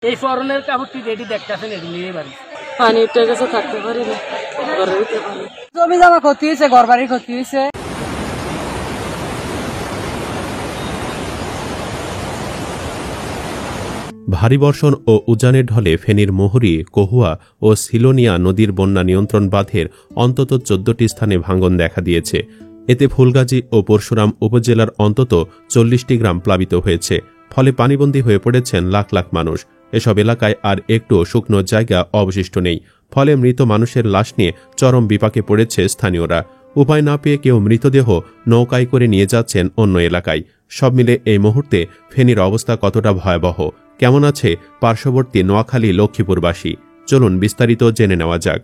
এই ফরনের কাপড়টি রেডি দেখতেছেন এটি নিয়ে বাড়ি পানি উঠে গেছে, থাকতে পারি না, ঘরে উঠতে পারি। জমি জামা ক্ষতি হয়েছে, ঘর বাড়ির ক্ষতি হয়েছে। ভারী বর্ষণ ও উজানের ঢলে ফেনীর মোহরী, কহুয়া ও সিলোনিয়া নদীর বন্যা নিয়ন্ত্রণ বাঁধের অন্তত 14টি স্থানে ভাঙন দেখা দিয়েছে। এতে ফুলগাজী ও পরশুরাম উপজেলার অন্তত 40টি গ্রাম প্লাবিত হয়েছে। ফলে পানিবন্দী হয়ে পড়েছেন লাখ লাখ মানুষ। এসব এলাকায় আর একটুও শুকনো জায়গা অবশিষ্ট নেই। ফলে মৃত মানুষের লাশ নিয়ে চরম বিপাকে পড়েছে স্থানীয়রা। উপায় না পেয়ে কেউ মৃতদেহ নৌকায় করে নিয়ে যাচ্ছেন অন্য এলাকায়। সব মিলে এই মুহূর্তে ফেনীর অবস্থা কতটা ভয়াবহ, কেমন আছে পার্শ্ববর্তী নোয়াখালী লক্ষ্মীপুরবাসী, চলুন বিস্তারিত জেনে নেওয়া যাক।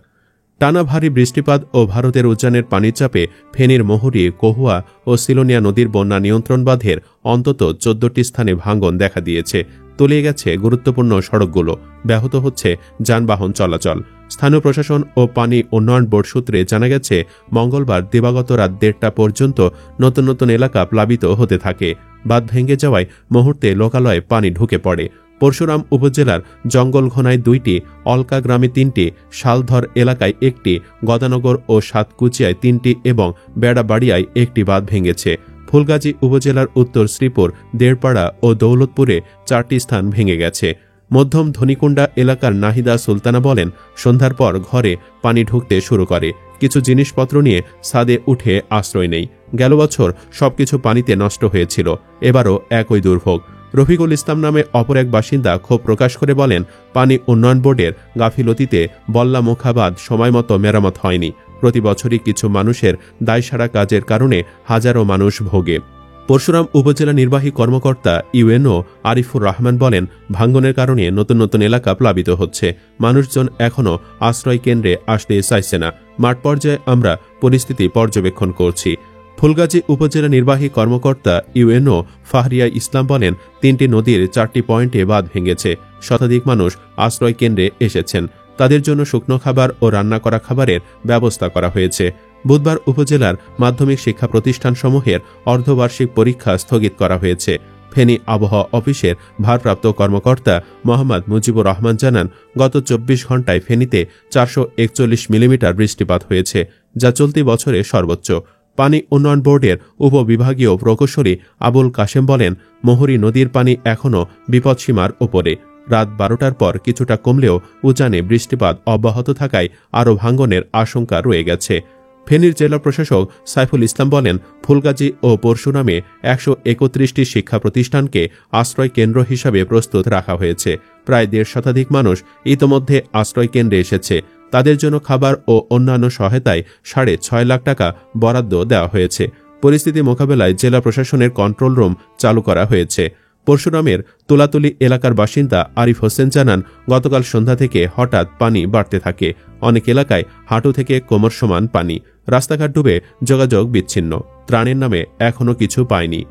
টানা ভারী বৃষ্টিপাত ও ভারতের উজানের পানির চাপে ফেনীর মোহরী, কহুয়া ও সিলোনিয়া নদীর বন্যা নিয়ন্ত্রণ বাঁধের অন্তত 14টি স্থানে ভাঙন দেখা দিয়েছে। তলিয়ে গেছে গুরুত্বপূর্ণ সড়কগুলো, ব্যাহত হচ্ছে যানবাহন চলাচল। স্থানীয় প্রশাসন ও পানি উন্নয়ন বোর্ড সূত্রে জানা গেছে, মঙ্গলবার দিবাগত রাত 1:30 পর্যন্ত নতুন নতুন এলাকা প্লাবিত হতে থাকে। বাঁধ ভেঙে যাওয়ায় মুহূর্তে লোকালয়ে পানি ঢুকে পড়ে। পরশুরাম উপজেলার জঙ্গলঘোনায় 2টি, অলকা গ্রামে 3টি, শালধর এলাকায় 1টি, গদানগর ও সাতকুচিয়ায় 3টি এবং বেড়াবাড়িয়ায় 1টি বাঁধ ভেঙেছে। ফুলগাজী উপজেলার উত্তর শ্রীপুর, দেড়পাড়া ও দৌলতপুরে 4টি স্থান ভেঙে গেছে। মধ্যম ধনিকুণ্ডা এলাকার নাহিদা সুলতানা বলেন, সন্ধ্যার পর ঘরে পানি ঢুকতে শুরু করে। কিছু জিনিসপত্র নিয়ে ছাদে উঠে আশ্রয় নেই। গেল বছর সবকিছু পানিতে নষ্ট হয়েছিল, এবারও একই দুর্ভোগ। রফিকুল ইসলাম নামে অপর এক বাসিন্দা ক্ষোভ প্রকাশ করে বলেন, পানি উন্নয়ন বোর্ডের গাফিলতিতে বল্লা মুখাবাদ সময়মতো মেরামত হয়নি। প্রতি বছরই কিছু মানুষের দায়সারা কাজের কারণে হাজারো মানুষ ভোগে। পরশুরাম উপজেলা নির্বাহী কর্মকর্তা ইউএনও আরিফুর রহমান বলেন, ভাঙ্গনের কারণে নতুন নতুন এলাকা প্লাবিত হচ্ছে। মানুষজন এখনও আশ্রয় কেন্দ্রে আসতে চাইছে না। মাঠ পর্যায়ে আমরা পরিস্থিতি পর্যবেক্ষণ করছি। ফুলগাজী উপজেলা নির্বাহী কর্মকর্তা ইউএনও ফাহরিয়া ইসলাম বলেন, 3টি নদীর 4টি পয়েন্টে বাঁধ ভেঙেছে। শতাধিক মানুষ আশ্রয় কেন্দ্রে এসেছেন। তাদের জন্য শুকনো খাবার ও রান্না করা খাবারের ব্যবস্থা করা হয়েছে। বুধবার উপজেলার মাধ্যমিক শিক্ষা প্রতিষ্ঠানসমূহের অর্ধবার্ষিক পরীক্ষা স্থগিত করা হয়েছে। ফেনী আবহাওয়া অফিসের ভারপ্রাপ্ত কর্মকর্তা মোহাম্মদ মুজিবুর রহমান জানান, গত 24 ঘণ্টায় ফেনীতে 441 মিলিমিটার বৃষ্টিপাত হয়েছে, যা চলতি বছরে সর্বোচ্চ। পানি উন্নয়ন বোর্ডের উপবিভাগীয় প্রকৌশলী আবুল কাশেম বলেন, মোহরী নদীর পানি এখনও বিপদসীমার ওপরে। রাত 12টার পর কিছুটা কমলেও উজানে বৃষ্টিপাত অব্যাহত থাকায় আরও ভাঙ্গনের আশঙ্কা রয়ে গেছে। ফেনীর জেলা প্রশাসক সাইফুল ইসলাম বলেন, ফুলগাজী ও পরশুরামে 131টি শিক্ষা প্রতিষ্ঠানকে আশ্রয় কেন্দ্র হিসাবে প্রস্তুত রাখা হয়েছে। প্রায় 1.5 শতাধিক মানুষ ইতোমধ্যে আশ্রয় কেন্দ্রে এসেছে। তাদের জন্য খাবার ও অন্যান্য সহায়তায় 6.5 লাখ টাকা বরাদ্দ দেওয়া হয়েছে। পরিস্থিতি মোকাবেলায় জেলা প্রশাসনের কন্ট্রোল রুম চালু করা হয়েছে। পরশুরামের তুলাতুলি এলাকার বাসিন্দা আরিফ হোসেন জানান, গতকাল সন্ধ্যা থেকে হঠাৎ পানি বাড়তে থাকে। অনেক এলাকায় হাঁটু থেকে কোমর সমান পানি। রাস্তাঘাট ডুবে যোগাযোগ বিচ্ছিন্ন। ত্রাণের নামে এখনও কিছু পায়নি।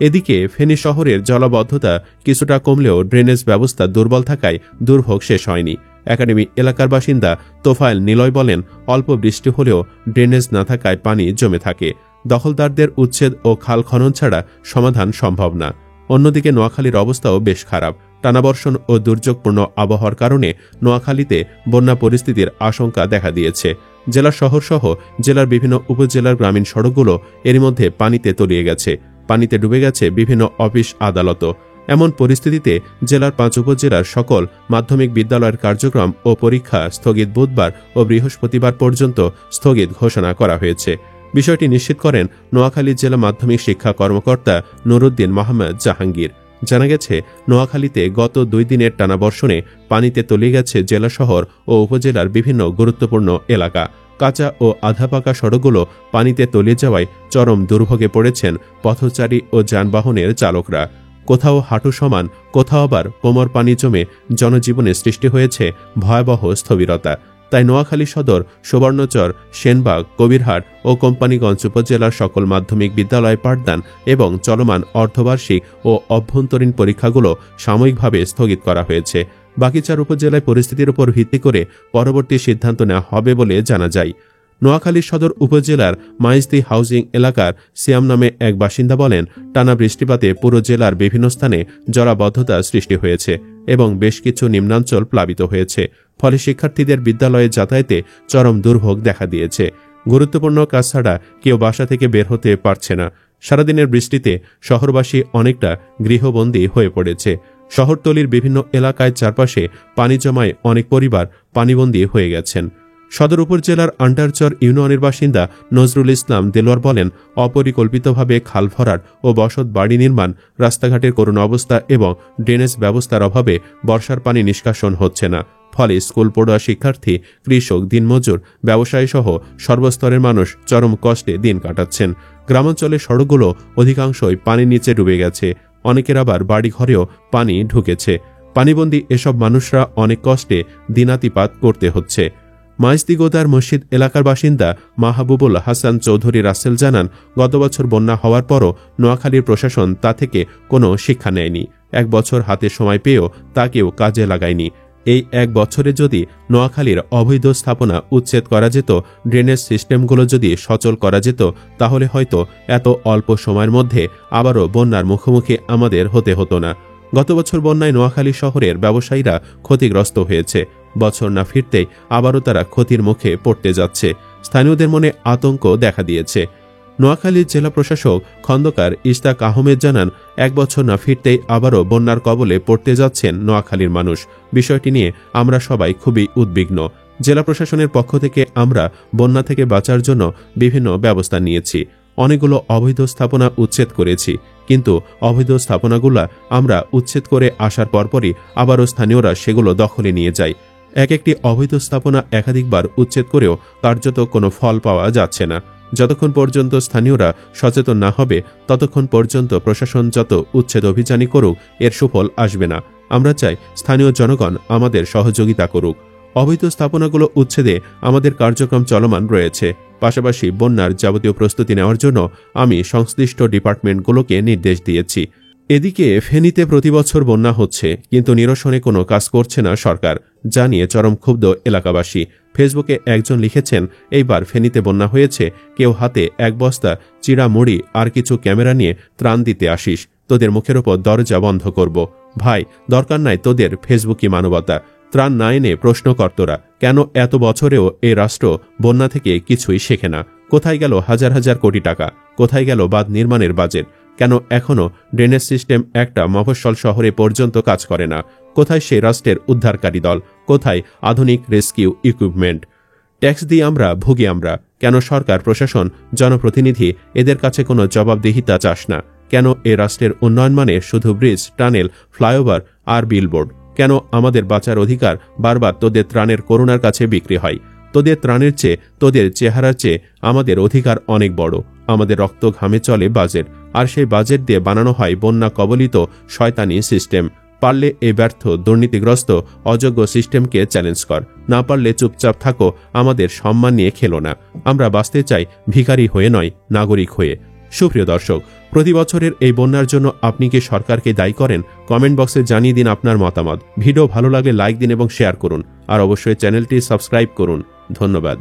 এদিকে ফেনী শহরের জলাবদ্ধতা কিছুটা কমলেও ড্রেনেজ ব্যবস্থা দুর্বল থাকায় দুর্ভোগ শেষ হয়নি। একাডেমি এলাকার বাসিন্দা তোফায়েল নিলয় বলেন, অল্প বৃষ্টি হলেও ড্রেনেজ না থাকায় পানি জমে থাকে। দখলদারদের উচ্ছেদ ও খাল খনন ছাড়া সমাধান সম্ভব না। অন্যদিকে নোয়াখালীর অবস্থাও বেশ খারাপ। টানাবর্ষণ ও দুর্যোগপূর্ণ আবহাওয়ার কারণে নোয়াখালীতে বন্যা পরিস্থিতির আশঙ্কা দেখা দিয়েছে। জেলা শহরসহ জেলার বিভিন্ন উপজেলার গ্রামীণ সড়কগুলো এরই মধ্যে পানিতে তলিয়ে গেছে। পানিতে ডুবে গেছে বিভিন্ন অফিস আদালতও। এমন পরিস্থিতিতে জেলার 5 উপজেলার সকল মাধ্যমিক বিদ্যালয়ের কার্যক্রম ও পরীক্ষা স্থগিত বুধবার ও বৃহস্পতিবার পর্যন্ত স্থগিত ঘোষণা করা হয়েছে। বিষয়টি নিশ্চিত করেন নোয়াখালী জেলা মাধ্যমিক শিক্ষা কর্মকর্তা নুরুদ্দিন মোহাম্মদ জাহাঙ্গীর। জানা গেছে, নোয়াখালীতে গত 2 দিনের টানা বর্ষণে পানিতে তলিয়ে গেছে জেলা শহর ও উপজেলার বিভিন্ন গুরুত্বপূর্ণ এলাকা। কাঁচা ও আধা পাকা সড়কগুলো পানিতে তলিয়ে যাওয়ায় চরম দুর্ভোগে পড়েছেন পথচারী ও যানবাহনের চালকরা। কোথাও হাঁটু সমান, কোথাও আবার কোমর পানি জমে জনজীবনে সৃষ্টি হয়েছে ভয়াবহ স্থবিরতা। তাই নোয়াখালী সদর, সুবর্ণচর, সেনবাগ, কবিরহাট ও কোম্পানীগঞ্জ উপজেলার সকল মাধ্যমিক বিদ্যালয় পাঠদান এবং চলমান অর্ধবার্ষিক ও অভ্যন্তরীণ পরীক্ষাগুলো সাময়িকভাবে স্থগিত করা হয়েছে। বাকি 4 উপজেলায় পরিস্থিতির উপর ভিত্তি করে পরবর্তী সিদ্ধান্ত নেওয়া হবে বলে জানা যায়। নোয়াখালী সদর উপজেলার মাইজদি হাউজিং এলাকার সিয়াম নামে এক বাসিন্দা বলেন, টানা বৃষ্টিপাতে পুরো জেলার বিভিন্ন স্থানে জলাবদ্ধতা সৃষ্টি হয়েছে এবং বেশ কিছু নিম্নাঞ্চল প্লাবিত হয়েছে। ফলে শিক্ষার্থীদের বিদ্যালয়ে যাতায়াতে চরম দুর্ভোগ দেখা দিয়েছে। গুরুত্বপূর্ণ কাজ ছাড়া কেউ বাসা থেকে বের হতে পারছে না। সারাদিনের বৃষ্টিতে শহরবাসী অনেকটা গৃহবন্দী হয়ে পড়েছে। শহরতলির বিভিন্ন এলাকায় চারপাশে পানি জমায় অনেক পরিবার পানিবন্দী হয়ে গেছেন। সদর উপজেলার আন্ডারচর ইউনিয়নের বাসিন্দা নজরুল ইসলাম দেলোয়ার বলেন, অপরিকল্পিতভাবে খাল ভরাট ও বসত বাড়ি নির্মাণ, রাস্তাঘাটের করুণ অবস্থা এবং ড্রেনেজ ব্যবস্থার অভাবে বর্ষার পানি নিষ্কাশন হচ্ছে না। ফলে স্কুল পড়ুয়া শিক্ষার্থী, কৃষক, দিনমজুর, ব্যবসায়ী সহ সর্বস্তরের মানুষ চরম কষ্টে দিন কাটাচ্ছেন। গ্রামাঞ্চলের সড়কগুলো অধিকাংশই পানির নিচে ডুবে গেছে। অনেকের আবার বাড়িঘরেও পানি ঢুকেছে। পানিবন্দী এসব মানুষরা অনেক কষ্টে দিনাতিপাত করতে হচ্ছে। মাইজদিগোদার মসজিদ এলাকার বাসিন্দা মাহবুবুল হাসান চৌধুরী রাসেল জানান, গত বছর বন্যা হওয়ার পরও নোয়াখালীর প্রশাসন তা থেকে কোনো শিক্ষা নেয়নি। 1 বছর হাতে সময় পেয়েও তাকেও কাজে লাগায়নি। এই 1 বছরে যদি নোয়াখালীর অবৈধ স্থাপনা উচ্ছেদ করা যেত, ড্রেনেজ সিস্টেমগুলো যদি সচল করা যেত, তাহলে হয়তো এত অল্প সময়ের মধ্যে আবারও বন্যার মুখোমুখি আমাদের হতে হতো না। গত বছর বন্যায় নোয়াখালী শহরের ব্যবসায়ীরা ক্ষতিগ্রস্ত হয়েছে। বছর না ফিরতেই আবারও তারা ক্ষতির মুখে পড়তে যাচ্ছে। স্থানীয়দের মনে আতঙ্ক দেখা দিয়েছে। নোয়াখালীর জেলা প্রশাসক খন্দকার ইশতাক আহমেদ জানান, 1 বছর না ফিরতেই আবারও বন্যার কবলে পড়তে যাচ্ছেন নোয়াখালীর মানুষ। বিষয়টি নিয়ে আমরা সবাই খুবই উদ্বিগ্ন। জেলা প্রশাসনের পক্ষ থেকে আমরা বন্যা থেকে বাঁচার জন্য বিভিন্ন ব্যবস্থা নিয়েছি। অনেকগুলো অবৈধ স্থাপনা উচ্ছেদ করেছি, কিন্তু অবৈধ স্থাপনাগুলা আমরা উচ্ছেদ করে আসার পরপরই আবারও স্থানীয়রা সেগুলো দখলে নিয়ে যায়। একটি অবৈধ স্থাপনা একাধিকবার উচ্ছেদ করেও কার্যত কোনো ফল পাওয়া যাচ্ছে না। যতক্ষণ পর্যন্ত স্থানীয়রা সচেতন না হবে, ততক্ষণ পর্যন্ত প্রশাসন যত উচ্ছেদ অভিযানই করুক, এর সুফল আসবে না। আমরা চাই স্থানীয় জনগণ আমাদের সহযোগিতা করুক। অবৈধ স্থাপনাগুলো উচ্ছেদে আমাদের কার্যক্রম চলমান রয়েছে। পাশাপাশি বন্যার যাবতীয় প্রস্তুতি নেওয়ার জন্য আমি সংশ্লিষ্ট ডিপার্টমেন্টগুলোকে নির্দেশ দিয়েছি। এদিকে ফেনীতে প্রতিবছর বন্যা হচ্ছে, কিন্তু নিরসনে কোনো কাজ করছে না সরকার, যা নিয়ে চরম ক্ষুব্ধ এলাকাবাসী। ফেসবুকে একজন লিখেছেন, এইবার ফেনীতে বন্যা হয়েছে, কেউ হাতে 1 বস্তা চিড়া মুড়ি আর কিছু ক্যামেরা নিয়ে ত্রাণ দিতে আসিস, তোদের মুখের ওপর দরজা বন্ধ করব। ভাই, দরকার নাই তোদের ফেসবুকি মানবতা। ত্রাণ না এনে প্রশ্ন কর তোরা, কেন এত বছরেও এই রাষ্ট্র বন্যা থেকে কিছুই শেখে না? কোথায় গেল হাজার হাজার কোটি টাকা? কোথায় গেল বাঁধ নির্মাণের বাজেট? কেন এখনও ড্রেনেজ সিস্টেম একটা মফস্বল শহরে পর্যন্ত কাজ করে না? কোথায় সেই রাষ্ট্রের উদ্ধারকারী দল? কোথায় আধুনিক রেস্কিউ ইকুইপমেন্ট? ট্যাক্স দিয়ে আমরা ভুগি আমরা। কেন সরকার, প্রশাসন, জনপ্রতিনিধি এদের কাছে কোনো জবাবদিহিতা চাস না? কেন এ রাষ্ট্রের উন্নয়ন মানে শুধু ব্রিজ, টানেল, ফ্লাইওভার আর বিলবোর্ড? কেন আমাদের বাঁচার অধিকার বারবার তোদের ত্রাণের করুণার কাছে বিক্রি হয়? তোদের ত্রাণের চেয়ে, তোদের চেহারার চেয়ে আমাদের অধিকার অনেক বড়। আমাদের রক্ত ঘামে চলে বাজেট, আর সেই বাজেট দিয়ে বানানো হয় বন্যা কবলিত শয়তানি সিস্টেম। পারলে এই ব্যর্থ, দুর্নীতিগ্রস্ত, অযোগ্য সিস্টেমকে চ্যালেঞ্জ কর। না পারলে চুপচাপ থাকো, আমাদের সম্মান নিয়ে খেলো না। আমরা বাঁচতে চাই ভিখারি হয়ে নয়, নাগরিক হয়ে। সুপ্রিয় দর্শক, প্রতি বছরের এই বন্যার জন্য আপনি কি সরকারকে দায়ী করেন? কমেন্ট বক্সে জানিয়ে দিন আপনার মতামত। ভিডিও ভালো লাগলে লাইক দিন এবং শেয়ার করুন, আর অবশ্যই চ্যানেলটি সাবস্ক্রাইব করুন। ধন্যবাদ।